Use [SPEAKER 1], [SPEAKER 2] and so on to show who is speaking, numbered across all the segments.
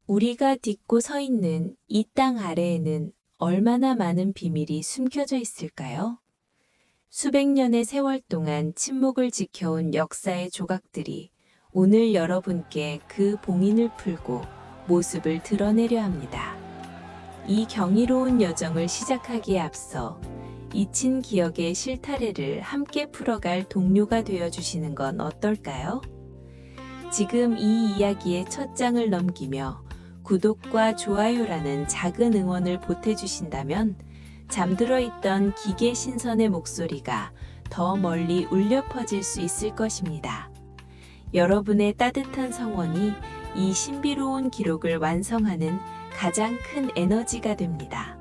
[SPEAKER 1] 우리가 딛고 서 있는 이 땅 아래에는 얼마나 많은 비밀이 숨겨져 있을까요? 수백 년의 세월 동안 침묵을 지켜온 역사의 조각들이 오늘 여러분께 그 봉인을 풀고 모습을 드러내려 합니다. 이 경이로운 여정을 시작하기에 앞서 잊힌 기억의 실타래를 함께 풀어갈 동료가 되어주시는 건 어떨까요? 지금 이 이야기의 첫 장을 넘기며 구독과 좋아요라는 작은 응원을 보태주신다면 잠들어 있던 기계 신선의 목소리가 더 멀리 울려 퍼질 수 있을 것입니다. 여러분의 따뜻한 성원이 이 신비로운 기록을 완성하는 가장 큰 에너지가 됩니다.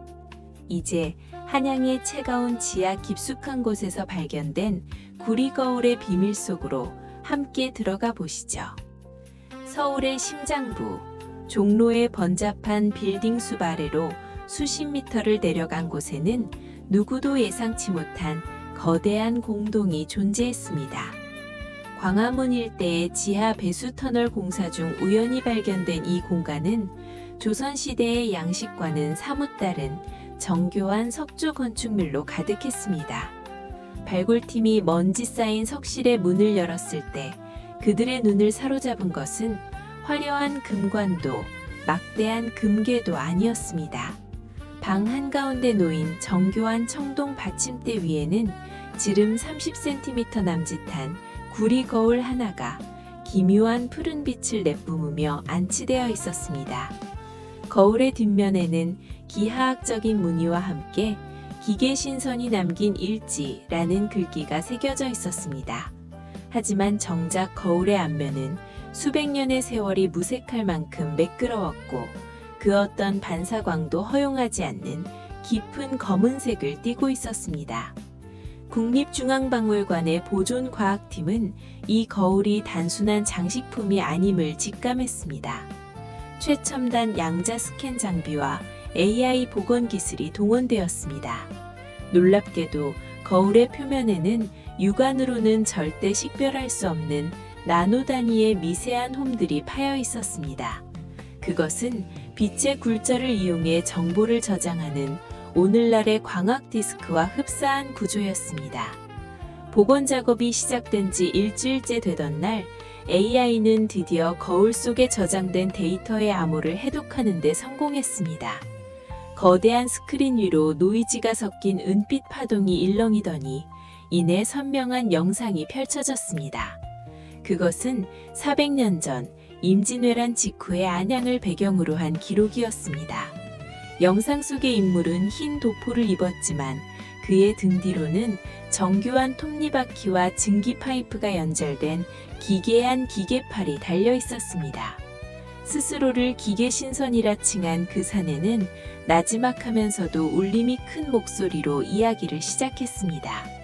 [SPEAKER 1] 이제 한양의 채가운 지하 깊숙한 곳에서 발견된 구리거울의 비밀 속으로 함께 들어가 보시죠. 서울의 심장부, 종로의 번잡한 빌딩 숲 아래로 수십 미터를 내려간 곳에는 누구도 예상치 못한 거대한 공동이 존재했습니다. 광화문 일대의 지하 배수터널 공사 중 우연히 발견된 이 공간은 조선시대의 양식과는 사뭇 다른 정교한 석조 건축물로 가득했습니다. 발굴팀이 먼지 쌓인 석실의 문을 열었을 때 그들의 눈을 사로잡은 것은 화려한 금관도, 막대한 금궤도 아니었습니다. 방 한가운데 놓인 정교한 청동 받침대 위에는 지름 30cm 남짓한 구리 거울 하나가 기묘한 푸른 빛을 내뿜으며 안치되어 있었습니다. 거울의 뒷면에는 기하학적인 무늬와 함께 기계신선이 남긴 일지라는 글귀가 새겨져 있었습니다. 하지만 정작 거울의 앞면은 수백 년의 세월이 무색할 만큼 매끄러웠고 그 어떤 반사광도 허용하지 않는 깊은 검은색을 띠고 있었습니다. 국립중앙박물관의 보존과학팀은 이 거울이 단순한 장식품이 아님을 직감했습니다. 최첨단 양자 스캔 장비와 AI 복원 기술이 동원되었습니다. 놀랍게도 거울의 표면에는 육안으로는 절대 식별할 수 없는 나노 단위의 미세한 홈들이 파여 있었습니다. 그것은 빛의 굴절을 이용해 정보를 저장하는 오늘날의 광학 디스크와 흡사한 구조였습니다. 복원 작업이 시작된 지 일주일째 되던 날, AI는 드디어 거울 속에 저장된 데이터의 암호를 해독하는 데 성공했습니다. 거대한 스크린 위로 노이즈가 섞인 은빛 파동이 일렁이더니 이내 선명한 영상이 펼쳐졌습니다. 그것은 400년 전 임진왜란 직후의 안양을 배경으로 한 기록이었습니다. 영상 속의 인물은 흰 도포를 입었지만 그의 등 뒤로는 정교한 톱니바퀴와 증기 파이프가 연결된 기괴한 기계팔이 달려 있었습니다. 스스로를 기계신선이라 칭한 그 사내는 나지막하면서도 울림이 큰 목소리로 이야기를 시작했습니다.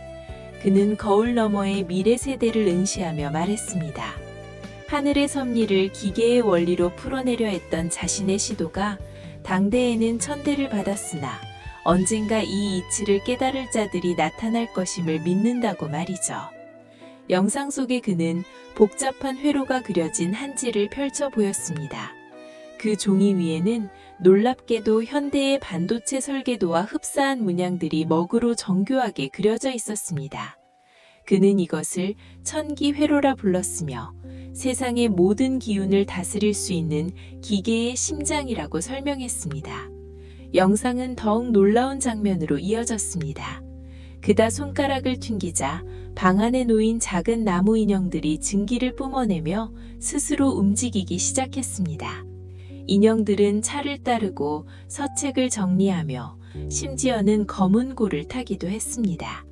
[SPEAKER 1] 그는 거울 너머의 미래 세대를 응시하며 말했습니다. 하늘의 섭리를 기계의 원리로 풀어내려 했던 자신의 시도가 당대에는 천대를 받았으나 언젠가 이 이치를 깨달을 자들이 나타날 것임을 믿는다고 말이죠. 영상 속의 그는 복잡한 회로가 그려진 한지를 펼쳐 보였습니다. 그 종이 위에는 놀랍게도 현대의 반도체 설계도와 흡사한 문양들이 먹으로 정교하게 그려져 있었습니다. 그는 이것을 천기 회로라 불렀으며 세상의 모든 기운을 다스릴 수 있는 기계의 심장이라고 설명했습니다. 영상은 더욱 놀라운 장면으로 이어졌습니다. 그다 손가락을 튕기자 방 안에 놓인 작은 나무 인형들이 증기를 뿜어내며 스스로 움직이기 시작했습니다. 인형들은 차를 따르고 서책을 정리하며 심지어는 검은 고를 타기도 했습니다.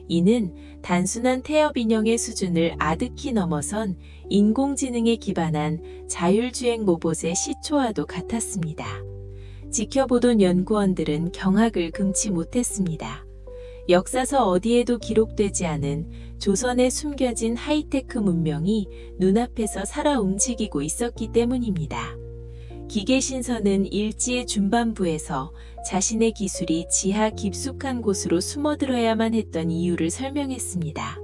[SPEAKER 1] 이는 단순한 태엽 인형의 수준을 아득히 넘어선 인공지능에 기반한 자율주행 로봇의 시초와도 같았습니다. 지켜보던 연구원들은 경악을 금치 못했습니다. 역사서 어디에도 기록되지 않은 조선에 숨겨진 하이테크 문명이 눈앞에서 살아 움직이고 있었기 때문입니다. 기계신선은 일지의 중반부에서 자신의 기술이 지하 깊숙한 곳으로 숨어들어야만 했던 이유를 설명했습니다.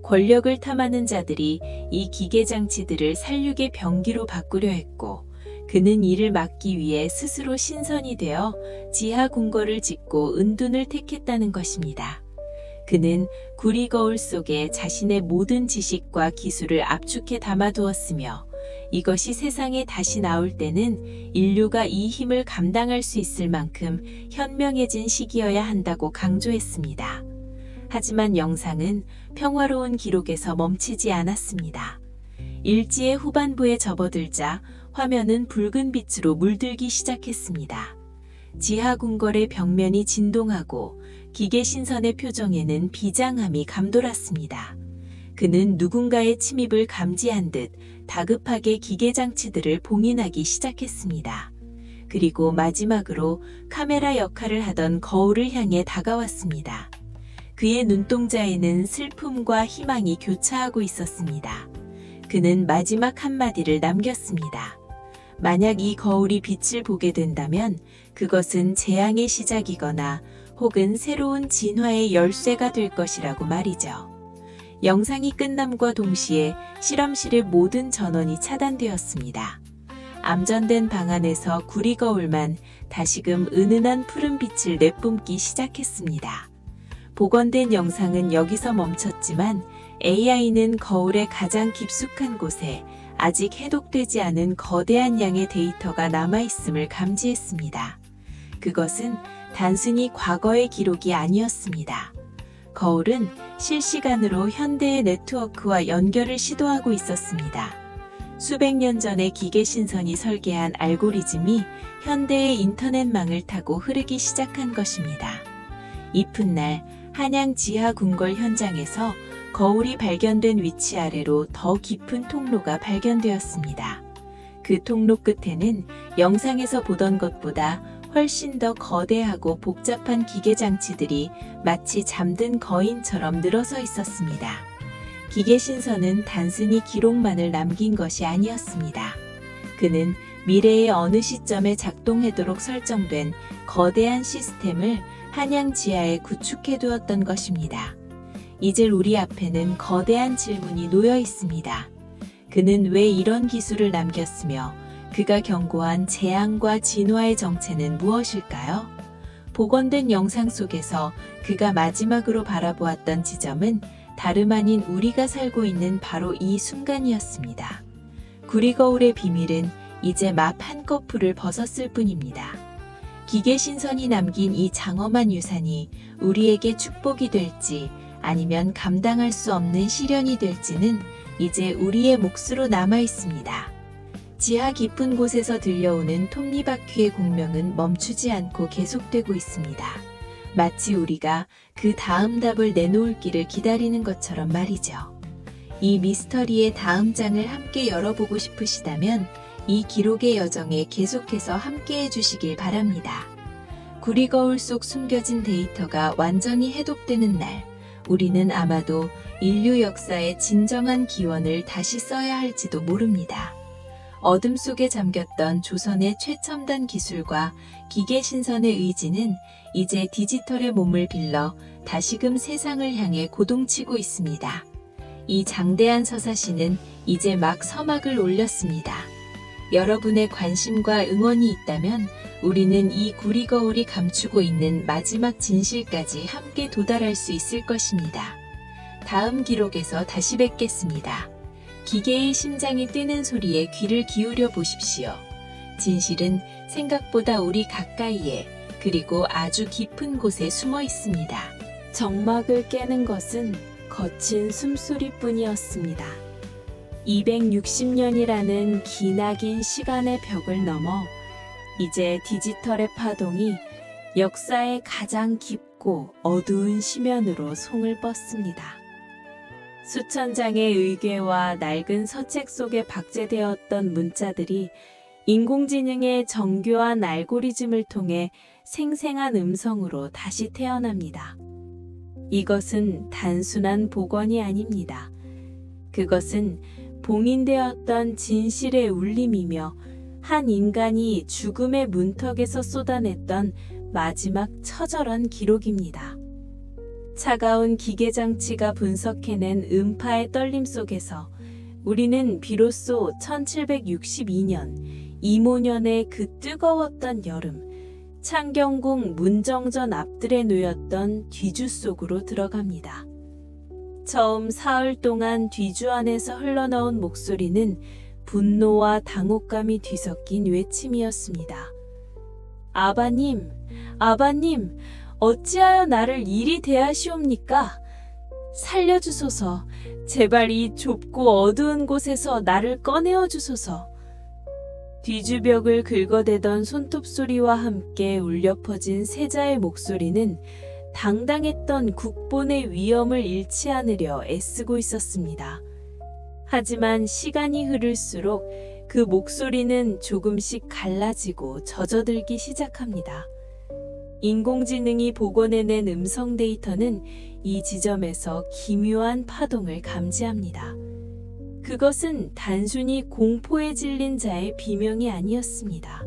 [SPEAKER 1] 권력을 탐하는 자들이 이 기계장치들을 살육의 병기로 바꾸려 했고 그는 이를 막기 위해 스스로 신선이 되어 지하 궁궐을 짓고 은둔을 택했다는 것입니다. 그는 구리 거울 속에 자신의 모든 지식과 기술을 압축해 담아두었으며 이것이 세상에 다시 나올 때는 인류가 이 힘을 감당할 수 있을 만큼 현명해진 시기여야 한다고 강조했습니다. 하지만 영상은 평화로운 기록에서 멈추지 않았습니다. 일지의 후반부에 접어들자 화면은 붉은 빛으로 물들기 시작했습니다. 지하 궁궐의 벽면이 진동하고 기계 신선의 표정에는 비장함이 감돌았습니다. 그는 누군가의 침입을 감지한 듯 다급하게 기계 장치들을 봉인하기 시작했습니다. 그리고 마지막으로 카메라 역할을 하던 거울을 향해 다가왔습니다. 그의 눈동자에는 슬픔과 희망이 교차하고 있었습니다. 그는 마지막 한마디를 남겼습니다. 만약 이 거울이 빛을 보게 된다면 그것은 재앙의 시작이거나 혹은 새로운 진화의 열쇠가 될 것이라고 말이죠. 영상이 끝남과 동시에 실험실의 모든 전원이 차단되었습니다. 암전된 방 안에서 구리 거울만 다시금 은은한 푸른 빛을 내뿜기 시작했습니다. 복원된 영상은 여기서 멈췄지만 AI는 거울의 가장 깊숙한 곳에 아직 해독되지 않은 거대한 양의 데이터가 남아있음을 감지했습니다. 그것은 단순히 과거의 기록이 아니었습니다. 거울은 실시간으로 현대의 네트워크와 연결을 시도하고 있었습니다. 수백 년 전에 기계 신선이 설계한 알고리즘이 현대의 인터넷망을 타고 흐르기 시작한 것입니다. 이튿날 한양 지하 궁궐 현장에서 거울이 발견된 위치 아래로 더 깊은 통로가 발견되었습니다. 그 통로 끝에는 영상에서 보던 것보다 훨씬 더 거대하고 복잡한 기계 장치들이 마치 잠든 거인처럼 늘어서 있었습니다. 기계 신선은 단순히 기록만을 남긴 것이 아니었습니다. 그는 미래의 어느 시점에 작동하도록 설정된 거대한 시스템을 한양 지하에 구축해 두었던 것입니다. 이제 우리 앞에는 거대한 질문이 놓여 있습니다. 그는 왜 이런 기술을 남겼으며 그가 경고한 재앙과 진화의 정체는 무엇일까요? 복원된 영상 속에서 그가 마지막으로 바라보았던 지점은 다름 아닌 우리가 살고 있는 바로 이 순간이었습니다. 구리거울의 비밀은 이제 막 한꺼풀을 벗었을 뿐입니다. 기계 신선이 남긴 이 장엄한 유산이 우리에게 축복이 될지 아니면 감당할 수 없는 시련이 될지는 이제 우리의 몫으로 남아 있습니다. 지하 깊은 곳에서 들려오는 톱니바퀴의 공명은 멈추지 않고 계속되고 있습니다. 마치 우리가 그 다음 답을 내놓을 길을 기다리는 것처럼 말이죠. 이 미스터리의 다음 장을 함께 열어보고 싶으시다면 이 기록의 여정에 계속해서 함께 해주시길 바랍니다. 구리거울 속 숨겨진 데이터가 완전히 해독되는 날, 우리는 아마도 인류 역사의 진정한 기원을 다시 써야 할지도 모릅니다. 어둠 속에 잠겼던 조선의 최첨단 기술과 기계 신선의 의지는 이제 디지털의 몸을 빌려 다시금 세상을 향해 고동치고 있습니다. 이 장대한 서사시는 이제 막 서막을 올렸습니다. 여러분의 관심과 응원이 있다면 우리는 이 구리거울이 감추고 있는 마지막 진실까지 함께 도달할 수 있을 것입니다. 다음 기록에서 다시 뵙겠습니다. 기계의 심장이 뛰는 소리에 귀를 기울여 보십시오. 진실은 생각보다 우리 가까이에 그리고 아주 깊은 곳에 숨어 있습니다. 정막을 깨는 것은 거친 숨소리뿐이었습니다. 260년이라는 기나긴 시간의 벽을 넘어 이제 디지털의 파동이 역사의 가장 깊고 어두운 심연으로 송을 뻗습니다. 수천 장의 의궤와 낡은 서책 속에 박제되었던 문자들이 인공지능의 정교한 알고리즘을 통해 생생한 음성으로 다시 태어납니다. 이것은 단순한 복원이 아닙니다. 그것은 봉인되었던 진실의 울림이며 한 인간이 죽음의 문턱에서 쏟아냈던 마지막 처절한 기록입니다. 차가운 기계장치가 분석해낸 음파의 떨림 속에서 우리는 비로소 1762년 이모년의 그 뜨거웠던 여름, 창경궁 문정전 앞들에 놓였던 뒤주 속으로 들어갑니다. 처음 사흘 동안 뒤주 안에서 흘러나온 목소리는 분노와 당혹감이 뒤섞인 외침이었습니다. 아바님, 아바님, 어찌하여 나를 이리 대하시옵니까? 살려주소서, 제발 이 좁고 어두운 곳에서 나를 꺼내어 주소서. 뒤주벽을 긁어대던 손톱 소리와 함께 울려 퍼진 세자의 목소리는 당당했던 국본의 위엄을 잃지 않으려 애쓰고 있었습니다. 하지만 시간이 흐를수록 그 목소리는 조금씩 갈라지고 젖어들기 시작합니다. 인공지능이 복원해낸 음성 데이터는 이 지점에서 기묘한 파동을 감지합니다. 그것은 단순히 공포에 질린 자의 비명이 아니었습니다.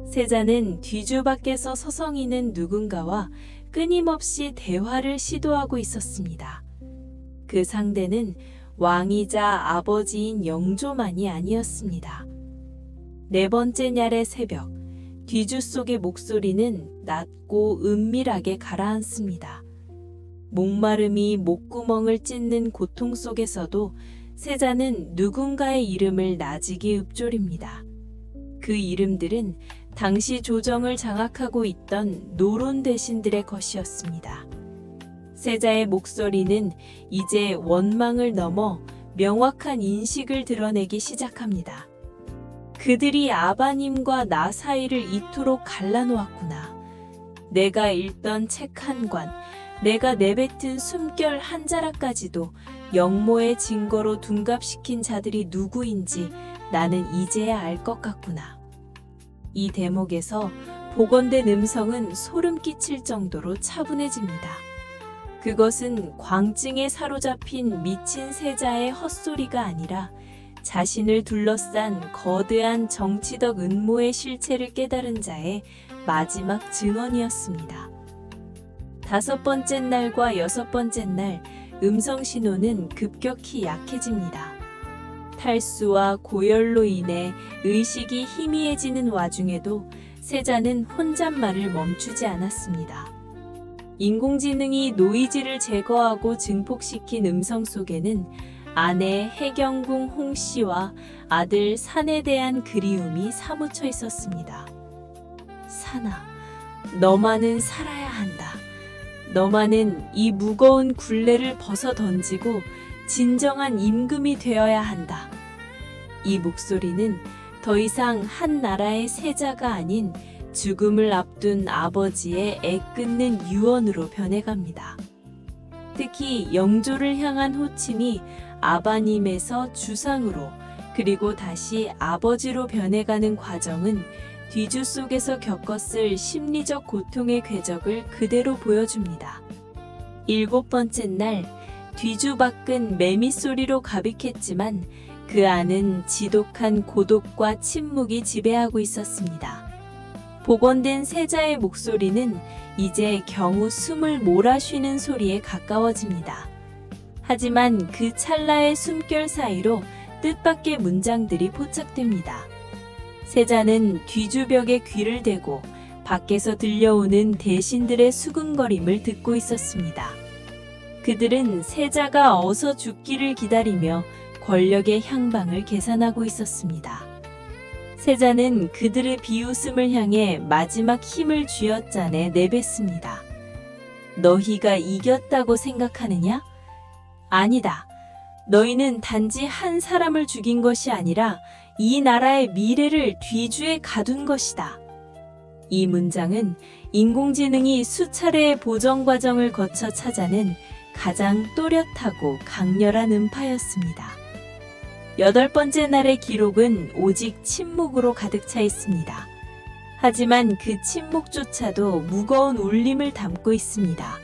[SPEAKER 1] 세자는 뒤주 밖에서 서성이는 누군가와 끊임없이 대화를 시도하고 있었습니다. 그 상대는 왕이자 아버지인 영조만이 아니었습니다. 네 번째 날의 새벽, 뒤주 속의 목소리는 낮고 은밀하게 가라앉습니다. 목마름이 목구멍을 찢는 고통 속에서도 세자는 누군가의 이름을 나직이 읊조립니다. 그 이름들은 당시 조정을 장악하고 있던 노론 대신들의 것이었습니다. 세자의 목소리는 이제 원망을 넘어 명확한 인식을 드러내기 시작합니다. 그들이 아바님과 나 사이를 이토록 갈라놓았구나. 내가 읽던 책 한 권, 내가 내뱉은 숨결 한 자락까지도 영모의 증거로 둔갑시킨 자들이 누구인지 나는 이제야 알 것 같구나. 이 대목에서 복원된 음성은 소름 끼칠 정도로 차분해집니다. 그것은 광증에 사로잡힌 미친 세자의 헛소리가 아니라 자신을 둘러싼 거대한 정치적 음모의 실체를 깨달은 자의 마지막 증언이었습니다. 다섯 번째 날과 여섯 번째 날, 음성 신호는 급격히 약해집니다. 탈수와 고열로 인해 의식이 희미해지는 와중에도 세자는 혼잣말을 멈추지 않았습니다. 인공지능이 노이즈를 제거하고 증폭시킨 음성 속에는 아내 해경궁 홍씨와 아들 산에 대한 그리움이 사무쳐 있었습니다. 산아, 너만은 살아야 한다. 너만은 이 무거운 굴레를 벗어 던지고 진정한 임금이 되어야 한다. 이 목소리는 더 이상 한 나라의 세자가 아닌 죽음을 앞둔 아버지의 애끓는 유언으로 변해갑니다. 특히 영조를 향한 호칭이 아바님에서 주상으로 그리고 다시 아버지로 변해가는 과정은 뒤주 속에서 겪었을 심리적 고통의 궤적을 그대로 보여줍니다. 일곱 번째 날, 뒤주 밖은 매미 소리로 가득했지만 그 안은 지독한 고독과 침묵이 지배하고 있었습니다. 복원된 세자의 목소리는 이제 겨우 숨을 몰아쉬는 소리에 가까워집니다. 하지만 그 찰나의 숨결 사이로 뜻밖의 문장들이 포착됩니다. 세자는 뒤주벽에 귀를 대고 밖에서 들려오는 대신들의 수근거림을 듣고 있었습니다. 그들은 세자가 어서 죽기를 기다리며 권력의 향방을 계산하고 있었습니다. 세자는 그들의 비웃음을 향해 마지막 힘을 쥐어짜내 내뱉습니다. 너희가 이겼다고 생각하느냐? 아니다. 너희는 단지 한 사람을 죽인 것이 아니라 이 나라의 미래를 뒤주에 가둔 것이다. 이 문장은 인공지능이 수차례의 보정 과정을 거쳐 찾아낸 가장 또렷하고 강렬한 음파였습니다. 여덟 번째 날의 기록은 오직 침묵으로 가득 차 있습니다. 하지만 그 침묵조차도 무거운 울림을 담고 있습니다.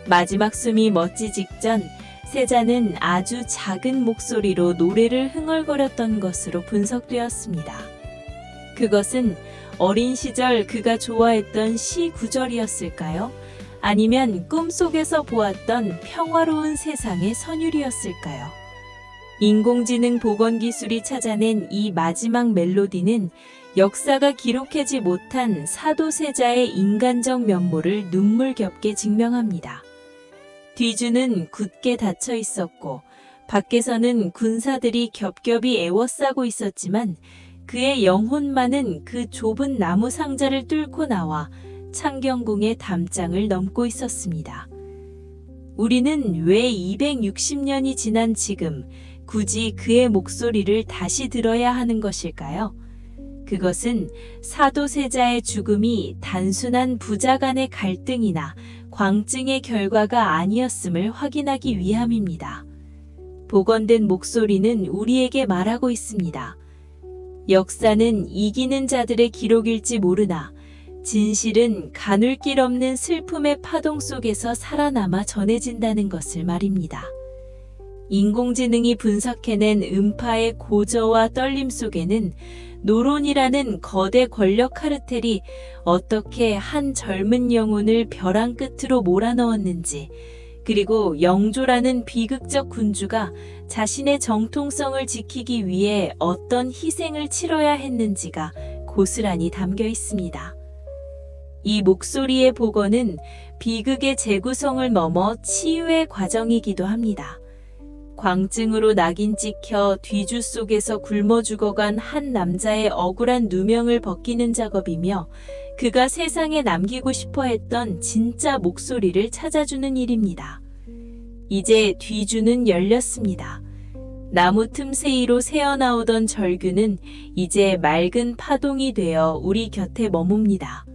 [SPEAKER 1] 마지막 숨이 멎기 직전 세자는 아주 작은 목소리로 노래를 흥얼거렸던 것으로 분석되었습니다. 그것은 어린 시절 그가 좋아했던 시 구절이었을까요? 아니면 꿈속에서 보았던 평화로운 세상의 선율이었을까요? 인공지능 복원 기술이 찾아낸 이 마지막 멜로디는 역사가 기록하지 못한 사도세자의 인간적 면모를 눈물겹게 증명합니다. 뒤주는 굳게 닫혀 있었고 밖에서는 군사들이 겹겹이 에워싸고 있었지만 그의 영혼만은 그 좁은 나무 상자를 뚫고 나와 창경궁의 담장을 넘고 있었습니다. 우리는 왜 260년이 지난 지금 굳이 그의 목소리를 다시 들어야 하는 것일까요? 그것은 사도세자의 죽음이 단순한 부자 간의 갈등이나 광증의 결과가 아니었음을 확인하기 위함입니다. 복원된 목소리는 우리에게 말하고 있습니다. 역사는 이기는 자들의 기록일지 모르나 진실은 가눌길 없는 슬픔의 파동 속에서 살아남아 전해진다는 것을 말입니다. 인공지능이 분석해낸 음파의 고저와 떨림 속에는 노론이라는 거대 권력 카르텔이 어떻게 한 젊은 영혼을 벼랑 끝으로 몰아넣었는지, 그리고 영조라는 비극적 군주가 자신의 정통성을 지키기 위해 어떤 희생을 치러야 했는지가 고스란히 담겨 있습니다. 이 목소리의 복원은 비극의 재구성을 넘어 치유의 과정이기도 합니다. 광증으로 낙인 찍혀 뒤주 속에서 굶어 죽어간 한 남자의 억울한 누명을 벗기는 작업이며 그가 세상에 남기고 싶어 했던 진짜 목소리를 찾아주는 일입니다. 이제 뒤주는 열렸습니다. 나무 틈 사이로 새어나오던 절규는 이제 맑은 파동이 되어 우리 곁에 머뭅니다.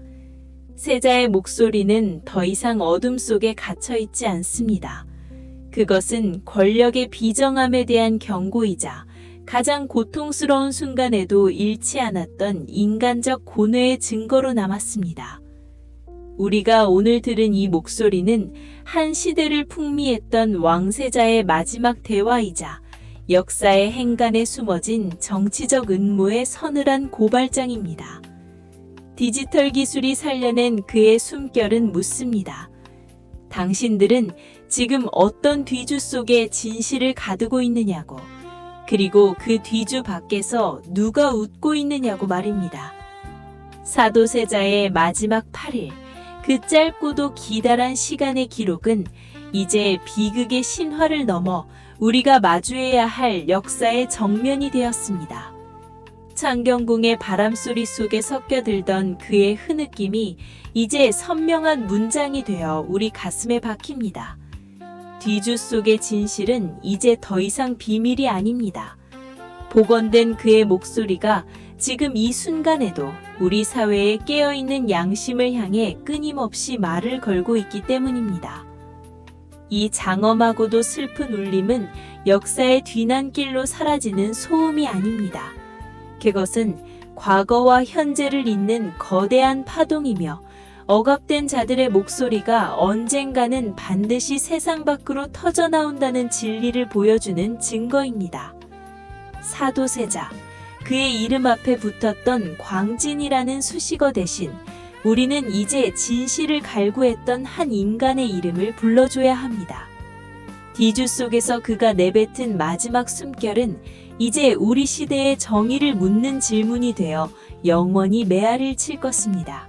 [SPEAKER 1] 세자의 목소리는 더 이상 어둠 속에 갇혀 있지 않습니다. 그것은 권력의 비정함에 대한 경고이자 가장 고통스러운 순간에도 잃지 않았던 인간적 고뇌의 증거로 남았습니다. 우리가 오늘 들은 이 목소리는 한 시대를 풍미했던 왕세자의 마지막 대화이자 역사의 행간에 숨어진 정치적 음모의 서늘한 고발장입니다. 디지털 기술이 살려낸 그의 숨결은 묻습니다. 당신들은 지금 어떤 뒤주 속에 진실을 가두고 있느냐고, 그리고 그 뒤주 밖에서 누가 웃고 있느냐고 말입니다. 사도세자의 마지막 8일, 그 짧고도 기다란 시간의 기록은 이제 비극의 신화를 넘어 우리가 마주해야 할 역사의 정면이 되었습니다. 창경궁의 바람소리 속에 섞여들던 그의 흐느낌이 이제 선명한 문장이 되어 우리 가슴에 박힙니다. 뒤주 속의 진실은 이제 더 이상 비밀이 아닙니다. 복원된 그의 목소리가 지금 이 순간에도 우리 사회에 깨어있는 양심을 향해 끊임없이 말을 걸고 있기 때문입니다. 이 장엄하고도 슬픈 울림은 역사의 뒤난길로 사라지는 소음이 아닙니다. 그것은 과거와 현재를 잇는 거대한 파동이며 억압된 자들의 목소리가 언젠가는 반드시 세상 밖으로 터져나온다는 진리를 보여주는 증거입니다. 사도세자, 그의 이름 앞에 붙었던 광진이라는 수식어 대신 우리는 이제 진실을 갈구했던 한 인간의 이름을 불러줘야 합니다. 뒤주 속에서 그가 내뱉은 마지막 숨결은 이제 우리 시대의 정의를 묻는 질문이 되어 영원히 메아리를 칠 것입니다.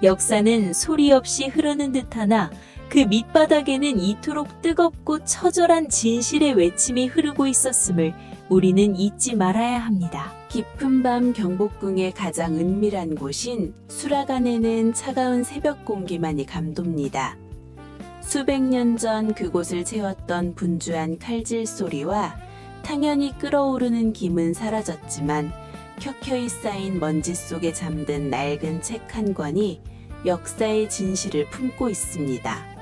[SPEAKER 1] 역사는 소리 없이 흐르는 듯하나 그 밑바닥에는 이토록 뜨겁고 처절한 진실의 외침이 흐르고 있었음을 우리는 잊지 말아야 합니다. 깊은 밤 경복궁의 가장 은밀한 곳인 수라간에는 차가운 새벽 공기만이 감돕니다. 수백 년 전 그곳을 채웠던 분주한 칼질 소리와 당연히 끓어오르는 김은 사라졌지만 켜켜이 쌓인 먼지 속에 잠든 낡은 책 한 권이 역사의 진실을 품고 있습니다.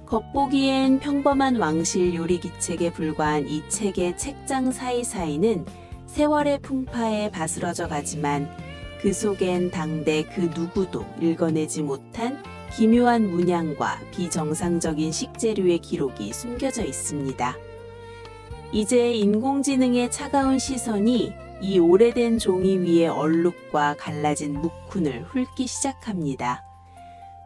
[SPEAKER 1] 겉보기엔 평범한 왕실 요리기책에 불과한 이 책의 책장 사이사이는 세월의 풍파에 바스러져 가지만 그 속엔 당대 그 누구도 읽어내지 못한 기묘한 문양과 비정상적인 식재료의 기록이 숨겨져 있습니다. 이제 인공지능의 차가운 시선이 이 오래된 종이 위의 얼룩과 갈라진 묵훈을 훑기 시작합니다.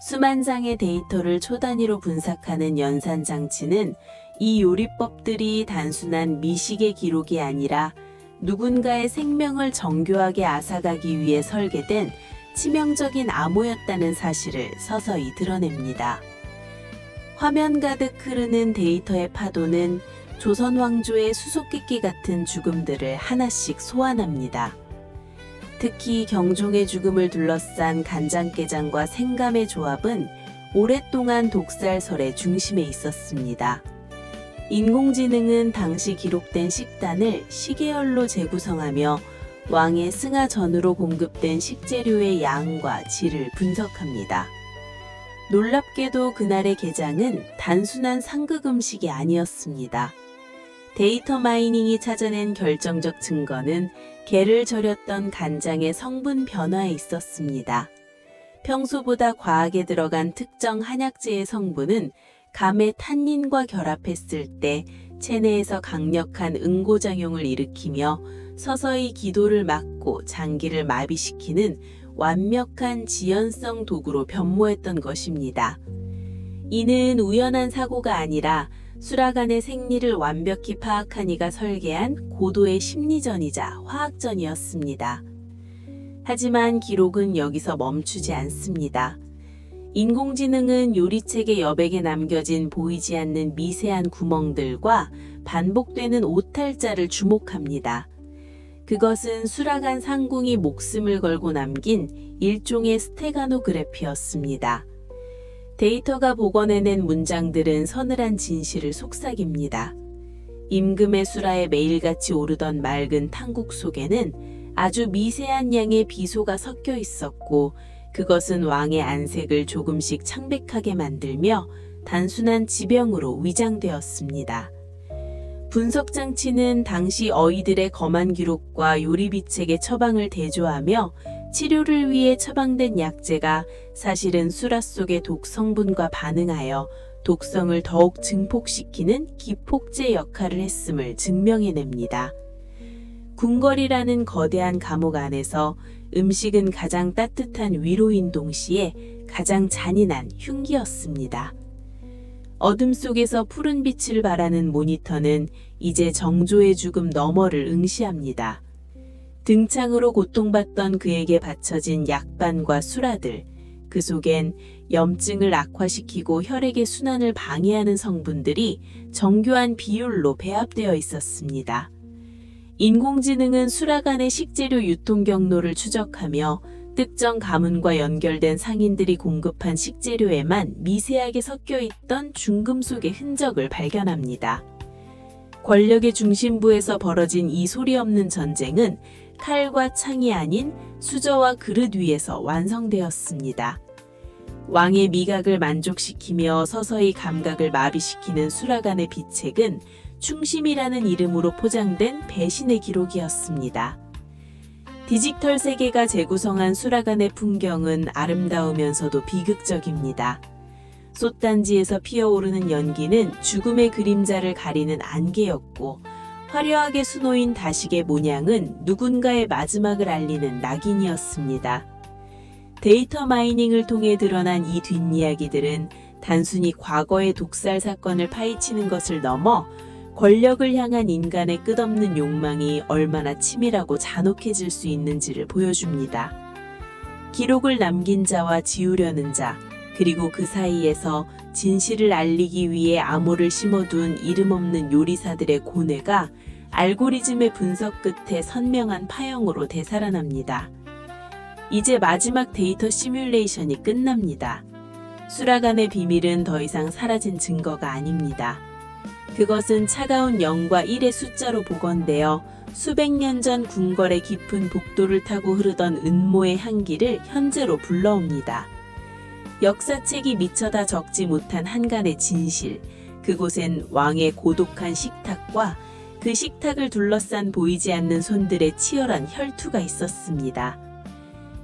[SPEAKER 1] 수만 장의 데이터를 초단위로 분석하는 연산 장치는 이 요리법들이 단순한 미식의 기록이 아니라 누군가의 생명을 정교하게 앗아가기 위해 설계된 치명적인 암호였다는 사실을 서서히 드러냅니다. 화면 가득 흐르는 데이터의 파도는 조선 왕조의 수수께끼 같은 죽음들을 하나씩 소환합니다. 특히 경종의 죽음을 둘러싼 간장게장과 생감의 조합은 오랫동안 독살설의 중심에 있었습니다. 인공지능은 당시 기록된 식단을 시계열로 재구성하며 왕의 승하 전후로 공급된 식재료의 양과 질을 분석합니다. 놀랍게도 그날의 게장은 단순한 상급 음식이 아니었습니다. 데이터 마이닝이 찾아낸 결정적 증거는 게를 절였던 간장의 성분 변화에 있었습니다. 평소보다 과하게 들어간 특정 한약재의 성분은 감의 탄닌과 결합했을 때 체내에서 강력한 응고작용을 일으키며 서서히 기도를 막고 장기를 마비시키는 완벽한 지연성 도구로 변모했던 것입니다. 이는 우연한 사고가 아니라 수라간의 생리를 완벽히 파악한 이가 설계한 고도의 심리전이자 화학전이었습니다. 하지만 기록은 여기서 멈추지 않습니다. 인공지능은 요리책의 여백에 남겨진 보이지 않는 미세한 구멍들과 반복되는 오탈자를 주목합니다. 그것은 수라간 상궁이 목숨을 걸고 남긴 일종의 스테가노그래피였습니다. 데이터가 복원해낸 문장들은 서늘한 진실을 속삭입니다. 임금의 수라에 매일같이 오르던 맑은 탕국 속에는 아주 미세한 양의 비소가 섞여 있었고 그것은 왕의 안색을 조금씩 창백하게 만들며 단순한 지병으로 위장되었습니다. 분석 장치는 당시 어이들의 검한 기록과 요리비책의 처방을 대조하며 치료를 위해 처방된 약재가 사실은 수라 속의 독 성분과 반응하여 독성을 더욱 증폭시키는 기폭제 역할을 했음을 증명해냅니다. 궁궐이라는 거대한 감옥 안에서 음식은 가장 따뜻한 위로인 동시에 가장 잔인한 흉기였습니다. 어둠 속에서 푸른 빛을 발하는 모니터는 이제 정조의 죽음 너머를 응시합니다. 등창으로 고통받던 그에게 바쳐진 약반과 수라들, 그 속엔 염증을 악화시키고 혈액의 순환을 방해하는 성분들이 정교한 비율로 배합되어 있었습니다. 인공지능은 수라간의 식재료 유통 경로를 추적하며 특정 가문과 연결된 상인들이 공급한 식재료에만 미세하게 섞여있던 중금속의 흔적을 발견합니다. 권력의 중심부에서 벌어진 이 소리 없는 전쟁은 칼과 창이 아닌 수저와 그릇 위에서 완성되었습니다. 왕의 미각을 만족시키며 서서히 감각을 마비시키는 수라간의 비책은 충심이라는 이름으로 포장된 배신의 기록이었습니다. 디지털 세계가 재구성한 수라간의 풍경은 아름다우면서도 비극적입니다. 솥단지에서 피어오르는 연기는 죽음의 그림자를 가리는 안개였고 화려하게 수놓인 다식의 모양은 누군가의 마지막을 알리는 낙인이었습니다. 데이터 마이닝을 통해 드러난 이 뒷이야기들은 단순히 과거의 독살 사건을 파헤치는 것을 넘어 권력을 향한 인간의 끝없는 욕망이 얼마나 치밀하고 잔혹해질 수 있는지를 보여줍니다. 기록을 남긴 자와 지우려는 자, 그리고 그 사이에서 진실을 알리기 위해 암호를 심어둔 이름 없는 요리사들의 고뇌가 알고리즘의 분석 끝에 선명한 파형으로 되살아납니다. 이제 마지막 데이터 시뮬레이션이 끝납니다. 수라간의 비밀은 더 이상 사라진 증거가 아닙니다. 그것은 차가운 0과 1의 숫자로 복원되어 수백 년 전 궁궐의 깊은 복도를 타고 흐르던 은모의 향기를 현재로 불러옵니다. 역사책이 미처 다 적지 못한 한간의 진실, 그곳엔 왕의 고독한 식탁과 그 식탁을 둘러싼 보이지 않는 손들의 치열한 혈투가 있었습니다.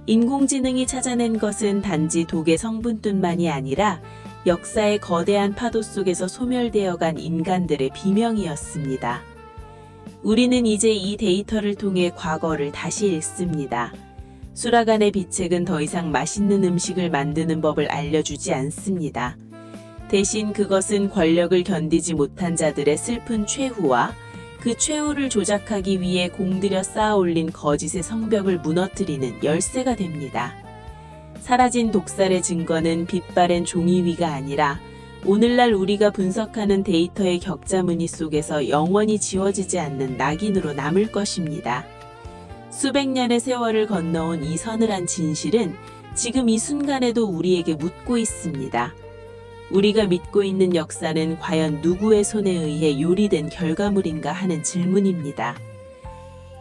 [SPEAKER 1] 인공지능이 찾아낸 것은 단지 독의 성분뿐만이 아니라 역사의 거대한 파도 속에서 소멸되어간 인간들의 비명이었습니다. 우리는 이제 이 데이터를 통해 과거를 다시 읽습니다. 수라간의 비책은 더 이상 맛있는 음식을 만드는 법을 알려주지 않습니다. 대신 그것은 권력을 견디지 못한 자들의 슬픈 최후와 그 최후를 조작하기 위해 공들여 쌓아 올린 거짓의 성벽을 무너뜨리는 열쇠가 됩니다. 사라진 독살의 증거는 빛바랜 종이 위가 아니라 오늘날 우리가 분석하는 데이터의 격자 무늬 속에서 영원히 지워지지 않는 낙인으로 남을 것입니다. 수백 년의 세월을 건너온 이 서늘한 진실은 지금 이 순간에도 우리에게 묻고 있습니다. 우리가 믿고 있는 역사는 과연 누구의 손에 의해 요리된 결과물인가 하는 질문입니다.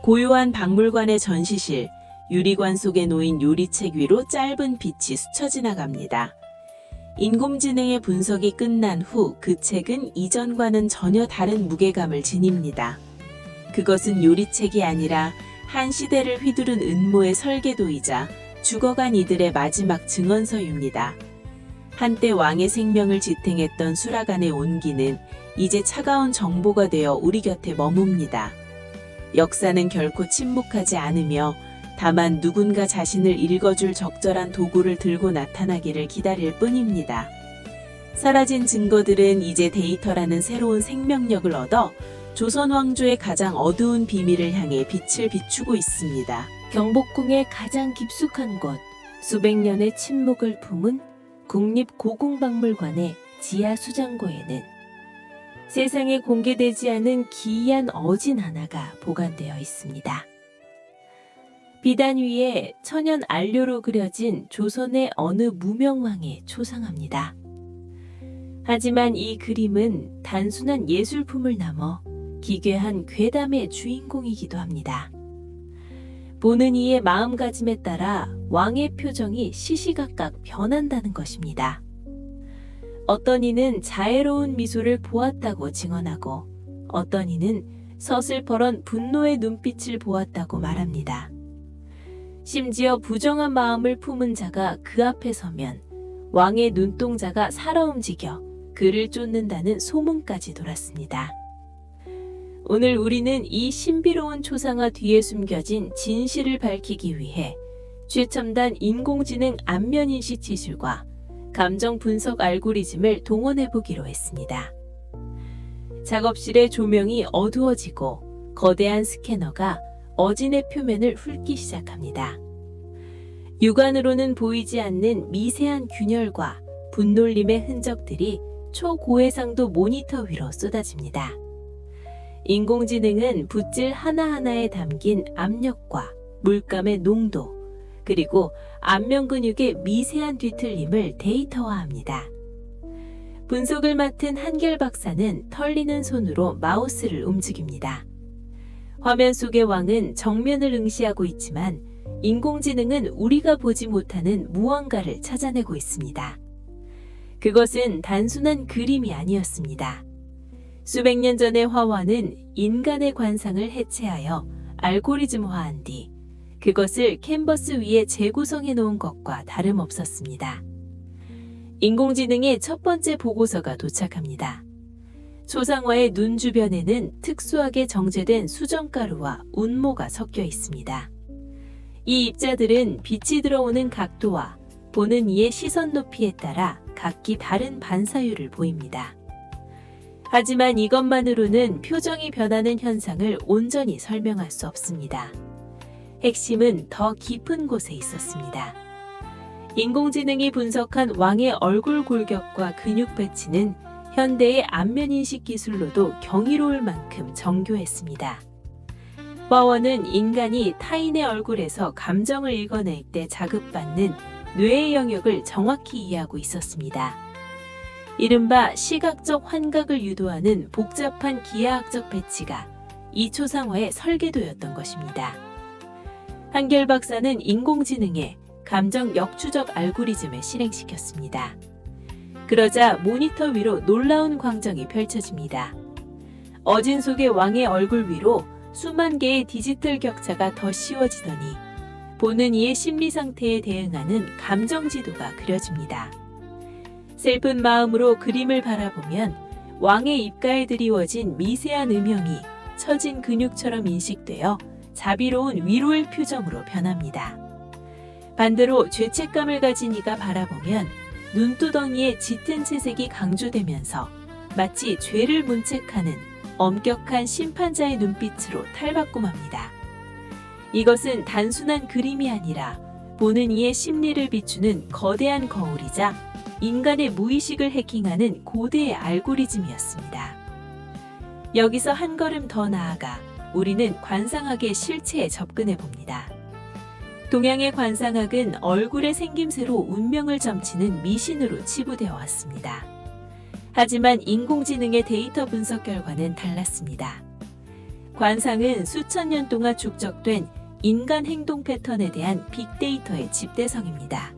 [SPEAKER 1] 고요한 박물관의 전시실, 유리관 속에 놓인 요리책 위로 짧은 빛이 스쳐 지나갑니다. 인공지능의 분석이 끝난 후 그 책은 이전과는 전혀 다른 무게감을 지닙니다. 그것은 요리책이 아니라 한 시대를 휘두른 음모의 설계도이자 죽어간 이들의 마지막 증언서입니다. 한때 왕의 생명을 지탱했던 수라간의 온기는 이제 차가운 정보가 되어 우리 곁에 머뭅니다. 역사는 결코 침묵하지 않으며 다만 누군가 자신을 읽어줄 적절한 도구를 들고 나타나기를 기다릴 뿐입니다. 사라진 증거들은 이제 데이터라는 새로운 생명력을 얻어 조선 왕조의 가장 어두운 비밀을 향해 빛을 비추고 있습니다.
[SPEAKER 2] 경복궁의 가장 깊숙한 곳, 수백 년의 침묵을 품은 국립고궁박물관의 지하 수장고에는 세상에 공개되지 않은 기이한 어진 하나가 보관되어 있습니다. 비단 위에 천연 안료로 그려진 조선의 어느 무명왕의 초상화입니다. 하지만 이 그림은 단순한 예술품을 넘어 기괴한 괴담의 주인공이기도 합니다. 보는 이의 마음가짐에 따라 왕의 표정이 시시각각 변한다는 것입니다. 어떤 이는 자애로운 미소를 보았다고 증언하고 어떤 이는 서슬퍼런 분노의 눈빛을 보았다고 말합니다. 심지어 부정한 마음을 품은 자가 그 앞에 서면 왕의 눈동자가 살아 움직여 그를 쫓는다는 소문까지 돌았습니다. 오늘 우리는 이 신비로운 초상화 뒤에 숨겨진 진실을 밝히기 위해 최첨단 인공지능 안면인식 기술과 감정 분석 알고리즘을 동원해 보기로 했습니다. 작업실의 조명이 어두워지고 거대한 스캐너가 어진의 표면을 훑기 시작합니다. 육안으로는 보이지 않는 미세한 균열과 분놀림의 흔적들이 초고해상도 모니터 위로 쏟아집니다. 인공지능은 붓질 하나하나에 담긴 압력과 물감의 농도, 그리고 안면 근육의 미세한 뒤틀림을 데이터화합니다. 분석을 맡은 한결 박사는 털리는 손으로 마우스를 움직입니다. 화면 속의 왕은 정면을 응시하고 있지만 인공지능은 우리가 보지 못하는 무언가를 찾아내고 있습니다. 그것은 단순한 그림이 아니었습니다. 수백 년 전의 화원은 인간의 관상을 해체하여 알고리즘화한 뒤 그것을 캔버스 위에 재구성해 놓은 것과 다름없었습니다. 인공지능의 첫 번째 보고서가 도착합니다. 초상화의 눈 주변에는 특수하게 정제된 수정가루와 운모가 섞여 있습니다. 이 입자들은 빛이 들어오는 각도와 보는 이의 시선 높이에 따라 각기 다른 반사율을 보입니다. 하지만 이것만으로는 표정이 변하는 현상을 온전히 설명할 수 없습니다. 핵심은 더 깊은 곳에 있었습니다. 인공지능이 분석한 왕의 얼굴 골격과 근육 배치는 현대의 안면인식 기술로도 경이로울 만큼 정교했습니다. 화원은 인간이 타인의 얼굴에서 감정을 읽어낼 때 자극받는 뇌의 영역을 정확히 이해하고 있었습니다. 이른바 시각적 환각을 유도하는 복잡한 기하학적 배치가 이 초상화의 설계도였던 것입니다. 한결 박사는 인공지능에 감정 역추적 알고리즘을 실행시켰습니다. 그러자 모니터 위로 놀라운 광정이 펼쳐집니다. 어진 속의 왕의 얼굴 위로 수만 개의 디지털 격자가 더 씌워지더니 보는 이의 심리 상태에 대응하는 감정 지도가 그려집니다. 슬픈 마음으로 그림을 바라보면 왕의 입가에 드리워진 미세한 음영이 처진 근육처럼 인식되어 자비로운 위로의 표정으로 변합니다. 반대로 죄책감을 가진 이가 바라보면
[SPEAKER 1] 눈두덩이의 짙은 채색이 강조되면서 마치 죄를 문책하는 엄격한 심판자의 눈빛으로 탈바꿈합니다. 이것은 단순한 그림이 아니라 보는 이의 심리를 비추는 거대한 거울이자 인간의 무의식을 해킹하는 고대의 알고리즘이었습니다. 여기서 한 걸음 더 나아가 우리는 관상학의 실체에 접근해 봅니다. 동양의 관상학은 얼굴의 생김새로 운명을 점치는 미신으로 치부되어 왔습니다. 하지만 인공지능의 데이터 분석 결과는 달랐습니다. 관상은 수천 년 동안 축적된 인간 행동 패턴에 대한 빅데이터의 집대성입니다.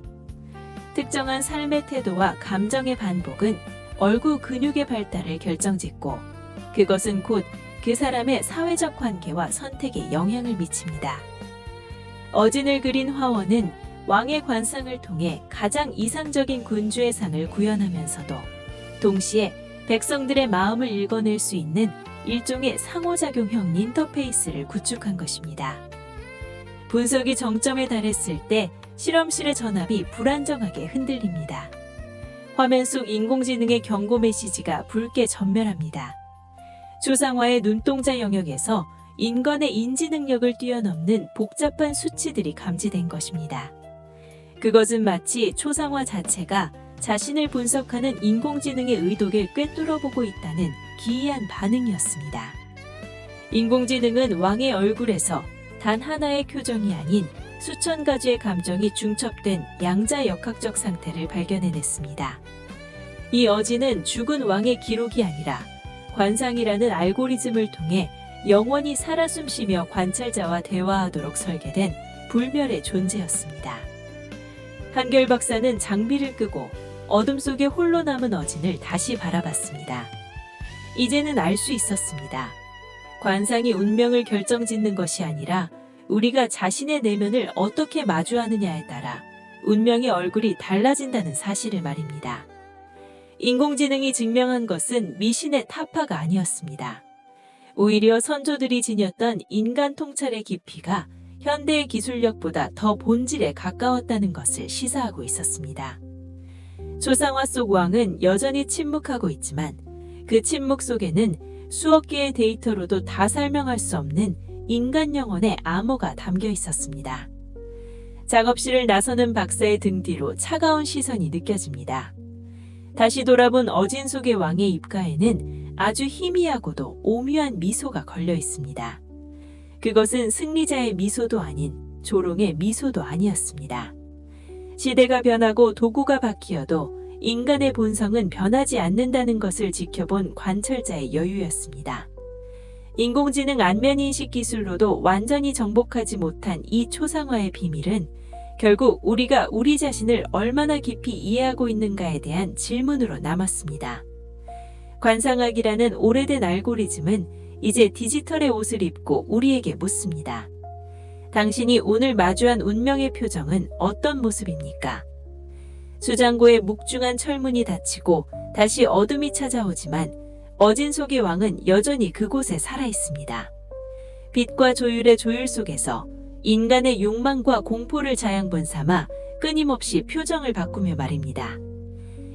[SPEAKER 1] 특정한 삶의 태도와 감정의 반복은 얼굴 근육의 발달을 결정짓고 그것은 곧 그 사람의 사회적 관계와 선택에 영향을 미칩니다. 어진을 그린 화원은 왕의 관상을 통해 가장 이상적인 군주의 상을 구현하면서도 동시에 백성들의 마음을 읽어낼 수 있는 일종의 상호작용형 인터페이스를 구축한 것입니다. 분석이 정점에 달했을 때 실험실의 전압이 불안정하게 흔들립니다. 화면 속 인공지능의 경고 메시지가 붉게 전멸합니다. 초상화의 눈동자 영역에서 인간의 인지 능력을 뛰어넘는 복잡한 수치들이 감지된 것입니다. 그것은 마치 초상화 자체가 자신을 분석하는 인공지능의 의도를 꿰뚫어보고 있다는 기이한 반응이었습니다. 인공지능은 왕의 얼굴에서 단 하나의 표정이 아닌 수천 가지의 감정이 중첩된 양자역학적 상태를 발견해냈습니다. 이 어진은 죽은 왕의 기록이 아니라 관상이라는 알고리즘을 통해 영원히 살아 숨쉬며 관찰자와 대화하도록 설계된 불멸의 존재였습니다. 한결 박사는 장비를 끄고 어둠 속에 홀로 남은 어진을 다시 바라봤습니다. 이제는 알 수 있었습니다. 관상이 운명을 결정짓는 것이 아니라 우리가 자신의 내면을 어떻게 마주하느냐에 따라 운명의 얼굴이 달라진다는 사실을 말입니다. 인공지능이 증명한 것은 미신의 타파가 아니었습니다. 오히려 선조들이 지녔던 인간 통찰의 깊이가 현대의 기술력보다 더 본질에 가까웠다는 것을 시사하고 있었습니다. 초상화 속 왕은 여전히 침묵하고 있지만 그 침묵 속에는 수억 개의 데이터로도 다 설명할 수 없는 인간 영혼의 암호가 담겨 있었습니다. 작업실을 나서는 박사의 등 뒤로 차가운 시선이 느껴집니다. 다시 돌아본 어진 속의 왕의 입가에는 아주 희미하고도 오묘한 미소가 걸려 있습니다. 그것은 승리자의 미소도 아닌 조롱의 미소도 아니었습니다. 시대가 변하고 도구가 바뀌어도 인간의 본성은 변하지 않는다는 것을 지켜본 관찰자의 여유였습니다. 인공지능 안면인식 기술로도 완전히 정복하지 못한 이 초상화의 비밀은 결국 우리가 우리 자신을 얼마나 깊이 이해하고 있는가에 대한 질문으로 남았습니다. 관상학이라는 오래된 알고리즘은 이제 디지털의 옷을 입고 우리에게 묻습니다. 당신이 오늘 마주한 운명의 표정은 어떤 모습입니까? 수장고의 묵중한 철문이 닫히고 다시 어둠이 찾아오지만 어진 속의 왕은 여전히 그곳에 살아있습니다. 빛과 조율의 조율 속에서 인간의 욕망과 공포를 자양분 삼아 끊임없이 표정을 바꾸며 말입니다.